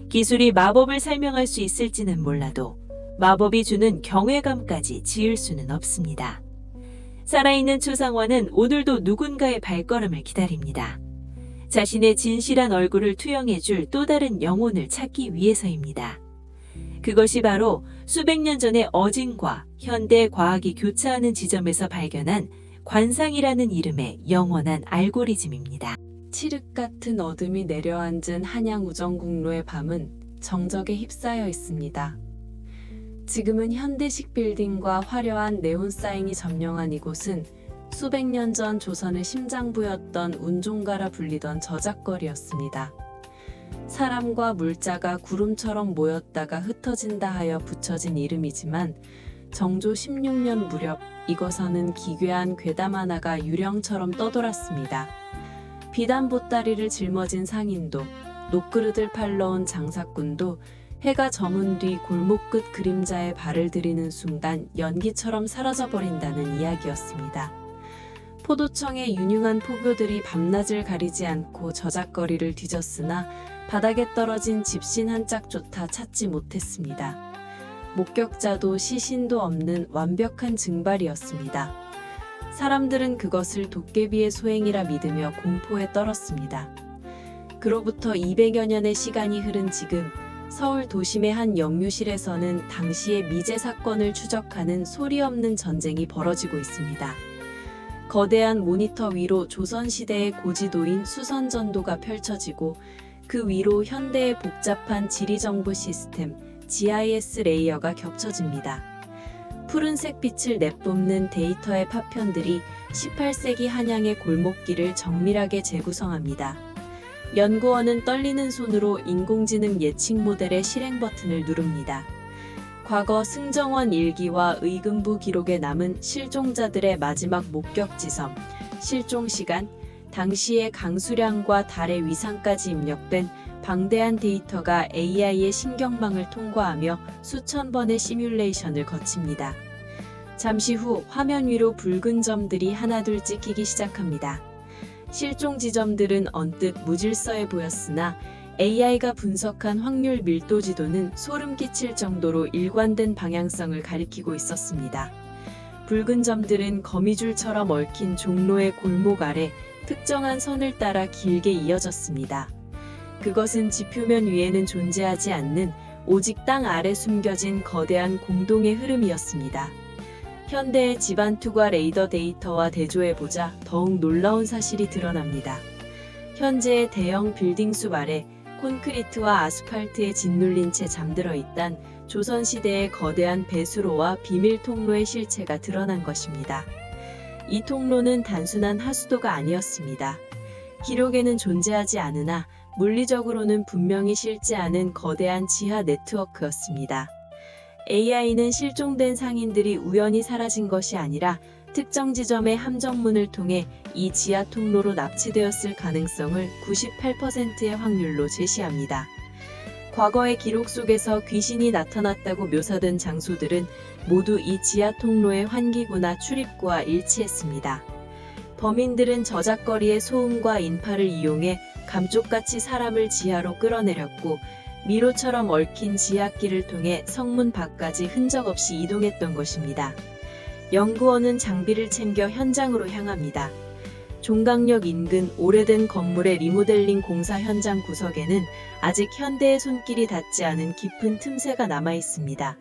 [SPEAKER 1] 기술이 마법을 설명할 수 있을지는 몰라도 마법이 주는 경외감까지 지을 수는 없습니다. 살아있는 초상화는 오늘도 누군가의 발걸음을 기다립니다. 자신의 진실한 얼굴을 투영해줄 또 다른 영혼을 찾기 위해서입니다. 그것이 바로 수백 년 전의 어진과 현대 과학이 교차하는 지점에서 발견한 관상이라는 이름의 영원한 알고리즘입니다.
[SPEAKER 2] 칠흑 같은 어둠이 내려앉은 한양 우정국로의 밤은 정적에 휩싸여 있습니다. 지금은 현대식 빌딩과 화려한 네온 사인이 점령한 이곳은 수백 년 전 조선의 심장부였던 운종가라 불리던 저작거리였습니다. 사람과 물자가 구름처럼 모였다가 흩어진다 하여 붙여진 이름이지만 정조 16년 무렵 이곳에는 기괴한 괴담 하나가 유령처럼 떠돌았습니다. 비단 보따리를 짊어진 상인도, 녹그릇을 팔러 온 장사꾼도 해가 저문 뒤 골목 끝 그림자에 발을 들이는 순간 연기처럼 사라져버린다는 이야기였습니다. 포도청의 유능한 포교들이 밤낮을 가리지 않고 저작거리를 뒤졌으나 바닥에 떨어진 집신 한 짝조차 찾지 못했습니다. 목격자도 시신도 없는 완벽한 증발이었습니다. 사람들은 그것을 도깨비의 소행이라 믿으며 공포에 떨었습니다. 그로부터 200여 년의 시간이 흐른 지금 서울 도심의 한 영유실에서는 당시의 미제 사건을 추적하는 소리 없는 전쟁이 벌어지고 있습니다. 거대한 모니터 위로 조선시대의 고지도인 수선전도가 펼쳐지고 그 위로 현대의 복잡한 지리정보 시스템 GIS 레이어가 겹쳐집니다. 푸른색 빛을 내뿜는 데이터의 파편들이 18세기 한양의 골목길을 정밀하게 재구성합니다. 연구원은 떨리는 손으로 인공지능 예측 모델의 실행 버튼을 누릅니다. 과거 승정원 일기와 의금부 기록에 남은 실종자들의 마지막 목격 지점, 실종 시간, 당시의 강수량과 달의 위상까지 입력된 방대한 데이터가 AI의 신경망을 통과하며 수천 번의 시뮬레이션을 거칩니다. 잠시 후 화면 위로 붉은 점들이 하나둘 찍히기 시작합니다. 실종 지점들은 언뜻 무질서해 보였으나 AI가 분석한 확률 밀도 지도는 소름 끼칠 정도로 일관된 방향성을 가리키고 있었습니다. 붉은 점들은 거미줄처럼 얽힌 종로의 골목 아래 특정한 선을 따라 길게 이어졌습니다. 그것은 지표면 위에는 존재하지 않는 오직 땅 아래 숨겨진 거대한 공동의 흐름이었습니다. 현대의 지반 투과 레이더 데이터와 대조해보자 더욱 놀라운 사실이 드러납니다. 현재의 대형 빌딩 숲 아래 콘크리트와 아스팔트에 짓눌린 채 잠들어 있던 조선시대의 거대한 배수로와 비밀 통로의 실체가 드러난 것입니다. 이 통로는 단순한 하수도가 아니었습니다. 기록에는 존재하지 않으나 물리적으로는 분명히 실제하는 거대한 지하 네트워크였습니다. AI는 실종된 상인들이 우연히 사라진 것이 아니라 특정 지점의 함정문을 통해 이 지하 통로로 납치되었을 가능성을 98%의 확률로 제시합니다. 과거의 기록 속에서 귀신이 나타났다고 묘사된 장소들은 모두 이 지하 통로의 환기구나 출입구와 일치했습니다. 범인들은 저작거리의 소음과 인파를 이용해 감쪽같이 사람을 지하로 끌어내렸고 미로처럼 얽힌 지하길을 통해 성문 밖까지 흔적 없이 이동했던 것입니다. 연구원은 장비를 챙겨 현장으로 향합니다. 종강역 인근 오래된 건물의 리모델링 공사 현장 구석에는 아직 현대의 손길이 닿지 않은 깊은 틈새가 남아 있습니다.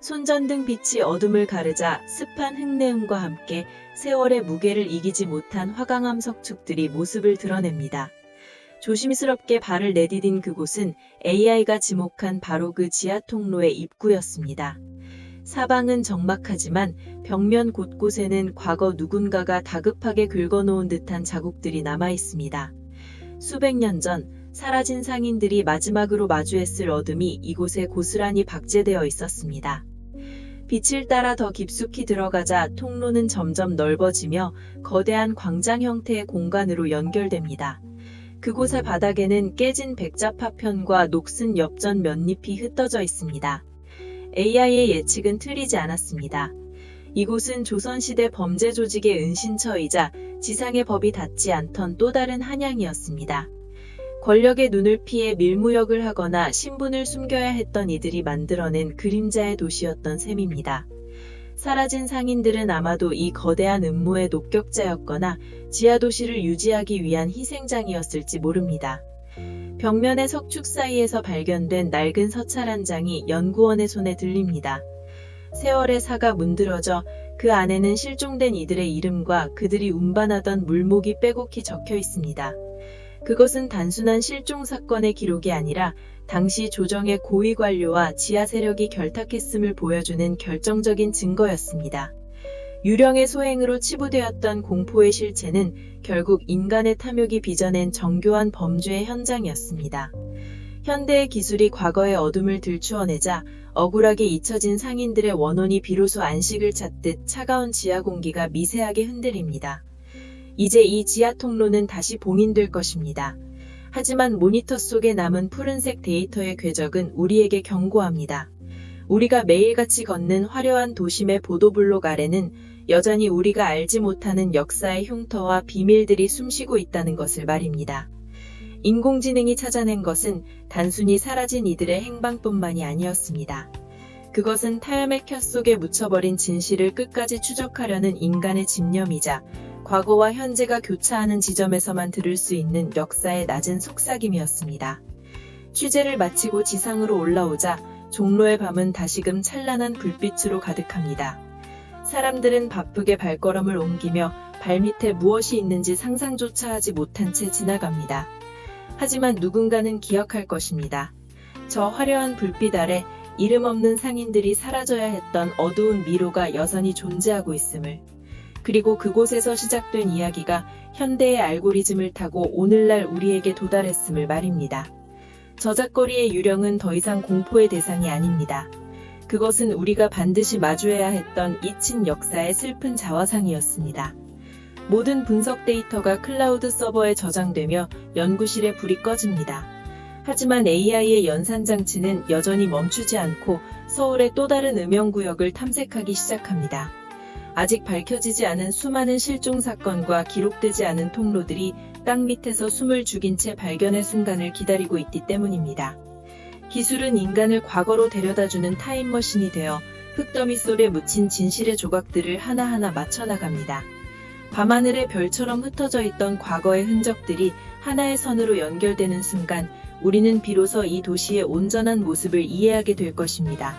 [SPEAKER 2] 손전등 빛이 어둠을 가르자 습한 흙내음과 함께 세월의 무게를 이기지 못한 화강암 석축들이 모습을 드러냅니다. 조심스럽게 발을 내디딘 그곳은 AI가 지목한 바로 그 지하 통로의 입구였습니다. 사방은 적막하지만 벽면 곳곳에는 과거 누군가가 다급하게 긁어놓은 듯한 자국들이 남아 있습니다. 수백 년 전 사라진 상인들이 마지막으로 마주했을 어둠이 이곳에 고스란히 박제되어 있었습니다. 빛을 따라 더 깊숙이 들어가자 통로는 점점 넓어지며 거대한 광장 형태의 공간으로 연결됩니다. 그곳의 바닥에는 깨진 백자 파편과 녹슨 엽전 몇잎이 흩어져 있습니다. AI의 예측은 틀리지 않았습니다. 이곳은 조선시대 범죄 조직의 은신처이자 지상의 법이 닿지 않던 또 다른 한양이었습니다. 권력의 눈을 피해 밀무역을 하거나 신분을 숨겨야 했던 이들이 만들어낸 그림자의 도시였던 셈입니다. 사라진 상인들은 아마도 이 거대한 음모의 녹격자였거나 지하도시를 유지하기 위한 희생장이었을지 모릅니다. 벽면의 석축 사이에서 발견된 낡은 서찰 한 장이 연구원의 손에 들립니다. 세월의 사가 문드러져 그 안에는 실종된 이들의 이름과 그들이 운반하던 물목이 빼곡히 적혀 있습니다. 그것은 단순한 실종 사건의 기록이 아니라 당시 조정의 고위 관료와 지하 세력이 결탁했음을 보여주는 결정적인 증거였습니다. 유령의 소행으로 치부되었던 공포의 실체는 결국 인간의 탐욕이 빚어낸 정교한 범죄의 현장이었습니다. 현대의 기술이 과거의 어둠을 들추어내자 억울하게 잊혀진 상인들의 원혼이 비로소 안식을 찾듯 차가운 지하 공기가 미세하게 흔들립니다. 이제 이 지하 통로는 다시 봉인될 것입니다. 하지만 모니터 속에 남은 푸른색 데이터의 궤적은 우리에게 경고합니다. 우리가 매일같이 걷는 화려한 도심의 보도블록 아래는
[SPEAKER 1] 여전히 우리가 알지 못하는 역사의 흉터와 비밀들이 숨쉬고 있다는 것을 말입니다. 인공지능이 찾아낸 것은 단순히 사라진 이들의 행방뿐만이 아니었습니다. 그것은 타협의 속에 묻혀버린 진실을 끝까지 추적하려는 인간의 집념이자 과거와 현재가 교차하는 지점에서만 들을 수 있는 역사의 낮은 속삭임이었습니다. 취재를 마치고 지상으로 올라오자 종로의 밤은 다시금 찬란한 불빛으로 가득합니다. 사람들은 바쁘게 발걸음을 옮기며 발밑에 무엇이 있는지 상상조차 하지 못한 채 지나갑니다. 하지만 누군가는 기억할 것입니다. 저 화려한 불빛 아래 이름 없는 상인들이 사라져야 했던 어두운 미로가 여전히 존재하고 있음을, 그리고 그곳에서 시작된 이야기가 현대의 알고리즘을 타고 오늘날 우리에게 도달했음을 말입니다. 저작거리의 유령은 더 이상 공포의 대상이 아닙니다. 그것은 우리가 반드시 마주해야 했던 잊힌 역사의 슬픈 자화상이었습니다. 모든 분석 데이터가 클라우드 서버에 저장되며 연구실에 불이 꺼집니다. 하지만 AI의 연산장치는 여전히 멈추지 않고 서울의 또 다른 음영구역을 탐색하기 시작합니다. 아직 밝혀지지 않은 수많은 실종 사건과 기록되지 않은 통로들이 땅 밑에서 숨을 죽인 채 발견의 순간을 기다리고 있기 때문입니다. 기술은 인간을 과거로 데려다주는 타임머신이 되어 흙더미 속에 묻힌 진실의 조각들을 하나하나 맞춰나갑니다. 밤하늘의 별처럼 흩어져 있던 과거의 흔적들이 하나의 선으로 연결되는 순간 우리는 비로소 이 도시의 온전한 모습을 이해하게 될 것입니다.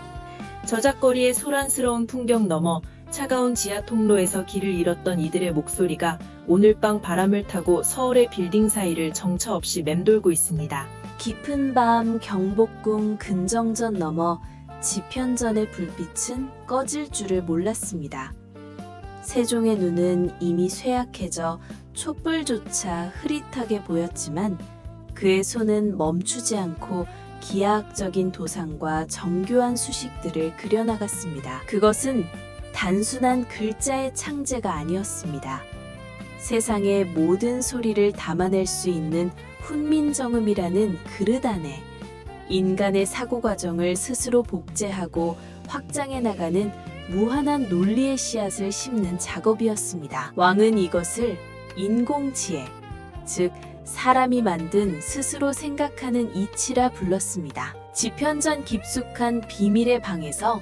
[SPEAKER 1] 저작거리의 소란스러운 풍경 너머 차가운 지하 통로에서 길을 잃었던 이들의 목소리가 오늘 밤 바람을 타고 서울의 빌딩 사이를 정처 없이 맴돌고 있습니다.
[SPEAKER 2] 깊은 밤 경복궁 근정전 넘어 지편전의 불빛은 꺼질 줄을 몰랐습니다. 세종의 눈은 이미 쇠약해져 촛불조차 흐릿하게 보였지만 그의 손은 멈추지 않고 기하학적인 도상과 정교한 수식들을 그려나갔습니다. 그것은 단순한 글자의 창제가 아니었습니다. 세상의 모든 소리를 담아낼 수 있는 훈민정음이라는 그릇 안에 인간의 사고 과정을 스스로 복제하고 확장해 나가는 무한한 논리의 씨앗을 심는 작업이었습니다. 왕은 이것을 인공지혜, 즉 사람이 만든 스스로 생각하는 이치라 불렀습니다. 지편전 깊숙한 비밀의 방에서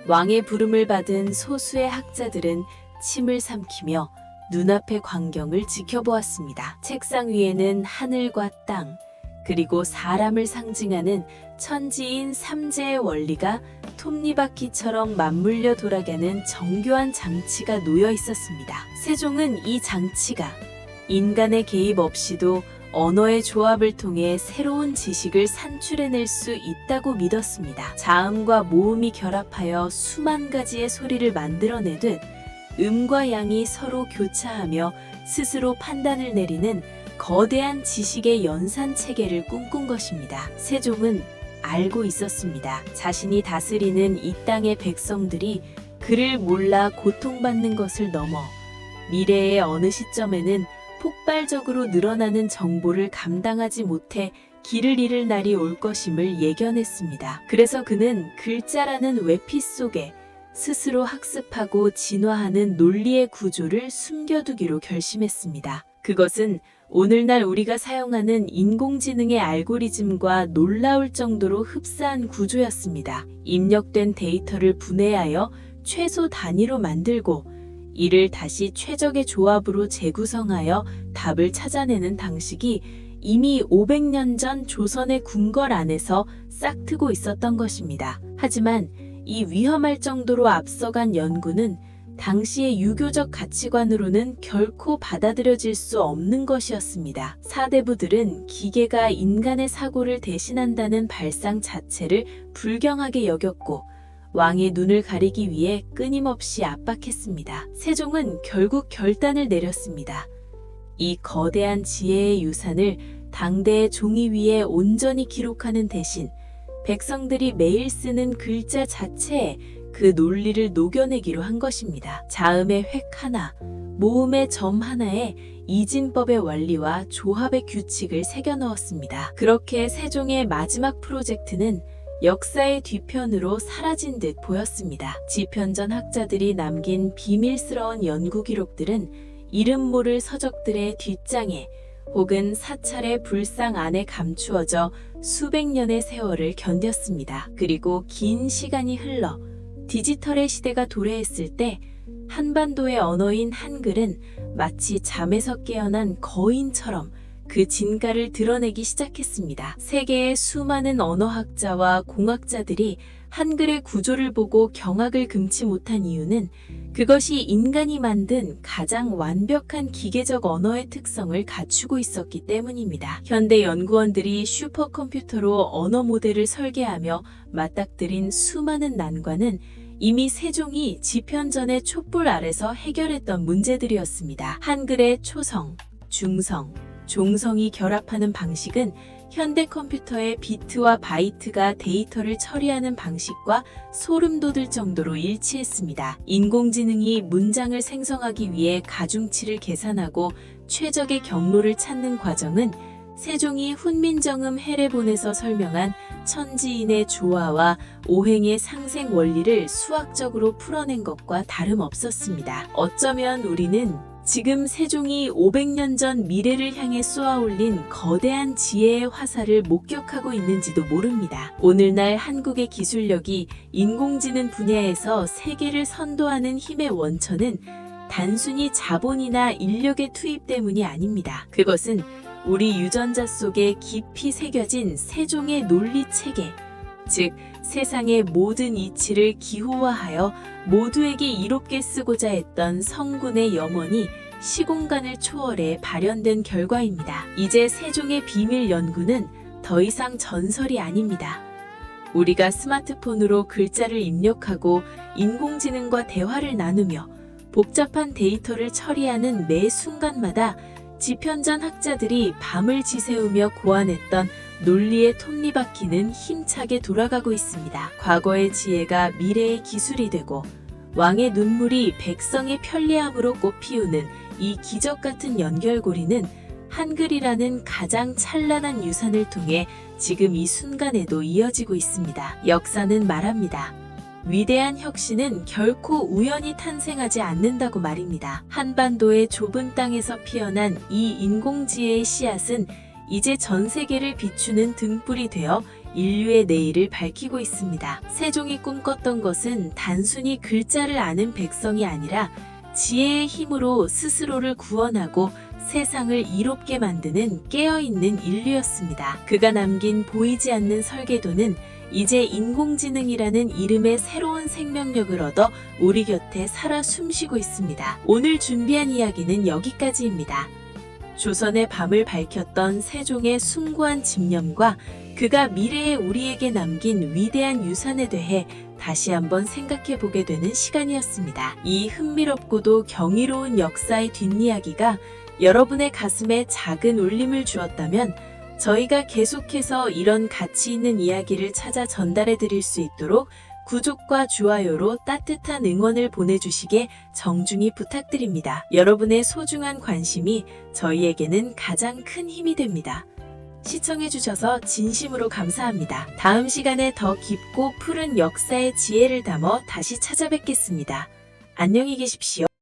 [SPEAKER 2] 왕의 부름을 받은 소수의 학자들은 침을 삼키며 눈앞의 광경을 지켜보았습니다. 책상 위에는 하늘과 땅, 그리고 사람을 상징하는 천지인 삼재의 원리가 톱니바퀴처럼 맞물려 돌아가는 정교한 장치가 놓여 있었습니다. 세종은 이 장치가 인간의 개입 없이도 언어의 조합을 통해 새로운 지식을 산출해낼 수 있다고 믿었습니다. 자음과 모음이 결합하여 수만 가지의 소리를 만들어내듯 음과 양이 서로 교차하며 스스로 판단을 내리는 거대한 지식의 연산 체계를 꿈꾼 것입니다. 세종은 알고 있었습니다. 자신이 다스리는 이 땅의 백성들이 그를 몰라 고통받는 것을 넘어 미래의 어느 시점에는 폭발적으로 늘어나는 정보를 감당하지 못해 길을 잃을 날이 올 것임을 예견했습니다. 그래서 그는 글자라는 외피 속에 스스로 학습하고 진화하는 논리의 구조를 숨겨두기로 결심했습니다. 그것은 오늘날 우리가 사용하는 인공지능의 알고리즘과 놀라울 정도로 흡사한 구조였습니다. 입력된 데이터를 분해하여 최소 단위로 만들고 이를 다시 최적의 조합으로 재구성하여 답을 찾아내는 방식이 이미 500년 전 조선의 궁궐 안에서 싹트고 있었던 것입니다. 하지만 이 위험할 정도로 앞서간 연구는 당시의 유교적 가치관으로는 결코 받아들여질 수 없는 것이었습니다. 사대부들은 기계가 인간의 사고를 대신한다는 발상 자체를 불경하게 여겼고 왕의 눈을 가리기 위해 끊임없이 압박했습니다. 세종은 결국 결단을 내렸습니다. 이 거대한 지혜의 유산을 당대의 종이 위에 온전히 기록하는 대신 백성들이 매일 쓰는 글자 자체에 그 논리를 녹여내기로 한 것입니다. 자음의 획 하나, 모음의 점 하나에 이진법의 원리와 조합의 규칙을 새겨 넣었습니다. 그렇게 세종의 마지막 프로젝트는
[SPEAKER 1] 역사의 뒤편으로 사라진 듯 보였습니다. 지편전 학자들이 남긴 비밀스러운 연구 기록들은 이름 모를 서적들의 뒷장에 혹은 사찰의 불상 안에 감추어져 수백 년의 세월을 견뎠습니다. 그리고 긴 시간이 흘러 디지털의 시대가 도래했을 때 한반도의 언어인 한글은 마치 잠에서 깨어난 거인처럼 그 진가를 드러내기 시작했습니다. 세계의 수많은 언어학자와 공학자들이 한글의 구조를 보고 경악을 금치 못한 이유는 그것이 인간이 만든 가장 완벽한 기계적 언어의 특성을 갖추고 있었기 때문입니다. 현대 연구원들이 슈퍼컴퓨터로 언어 모델을 설계하며 맞닥뜨린 수많은 난관은 이미 세종이 지편전의 촛불 아래서 해결했던 문제들이었습니다. 한글의 초성, 중성, 종성이 결합하는 방식은 현대 컴퓨터의 비트와 바이트가 데이터를 처리하는 방식과 소름 돋을 정도로 일치했습니다. 인공지능이 문장을 생성하기 위해 가중치를 계산하고 최적의 경로를 찾는 과정은 세종이 훈민정음 해례본에서 설명한 천지인의 조화와 오행의 상생 원리를 수학적으로 풀어낸 것과 다름없었습니다. 어쩌면 우리는 지금 세종이 500년 전 미래를 향해 쏘아올린 거대한 지혜의 화살을 목격하고 있는지도 모릅니다. 오늘날 한국의 기술력이 인공지능 분야에서 세계를 선도하는 힘의 원천은 단순히 자본이나 인력의 투입 때문이 아닙니다. 그것은 우리 유전자 속에 깊이 새겨진 세종의 논리 체계, 즉 세상의 모든 이치를 기호화하여 모두에게 이롭게 쓰고자 했던 성군의 염원이 시공간을 초월해 발현된 결과입니다. 이제 세종의 비밀 연구는 더 이상 전설이 아닙니다. 우리가 스마트폰으로 글자를 입력하고 인공지능과 대화를 나누며 복잡한 데이터를 처리하는 매 순간마다 지편전 학자들이 밤을 지새우며 고안했던 논리의 톱니바퀴는 힘차게 돌아가고 있습니다. 과거의 지혜가 미래의 기술이 되고 왕의 눈물이 백성의 편리함으로 꽃피우는 이 기적 같은 연결고리는 한글이라는 가장 찬란한 유산을 통해 지금 이 순간에도 이어지고 있습니다. 역사는 말합니다. 위대한 혁신은 결코 우연히 탄생하지 않는다고 말입니다. 한반도의 좁은 땅에서 피어난 이 인공지혜의 씨앗은 이제 전 세계를 비추는 등불이 되어 인류의 내일을 밝히고 있습니다. 세종이 꿈꿨던 것은 단순히 글자를 아는 백성이 아니라 지혜의 힘으로 스스로를 구원하고 세상을 이롭게 만드는 깨어있는 인류였습니다. 그가 남긴 보이지 않는 설계도는 이제 인공지능이라는 이름의 새로운 생명력을 얻어 우리 곁에 살아 숨쉬고 있습니다. 오늘 준비한 이야기는 여기까지입니다. 조선의 밤을 밝혔던 세종의 숭고한 집념과 그가 미래에 우리에게 남긴 위대한 유산에 대해 다시 한번 생각해 보게 되는 시간이었습니다. 이 흥미롭고도 경이로운 역사의 뒷이야기가 여러분의 가슴에 작은 울림을 주었다면 저희가 계속해서 이런 가치 있는 이야기를 찾아 전달해 드릴 수 있도록 구독과 좋아요로 따뜻한 응원을 보내주시게 정중히 부탁드립니다. 여러분의 소중한 관심이 저희에게는 가장 큰 힘이 됩니다. 시청해주셔서 진심으로 감사합니다. 다음 시간에 더 깊고 푸른 역사의 지혜를 담아 다시 찾아뵙겠습니다. 안녕히 계십시오.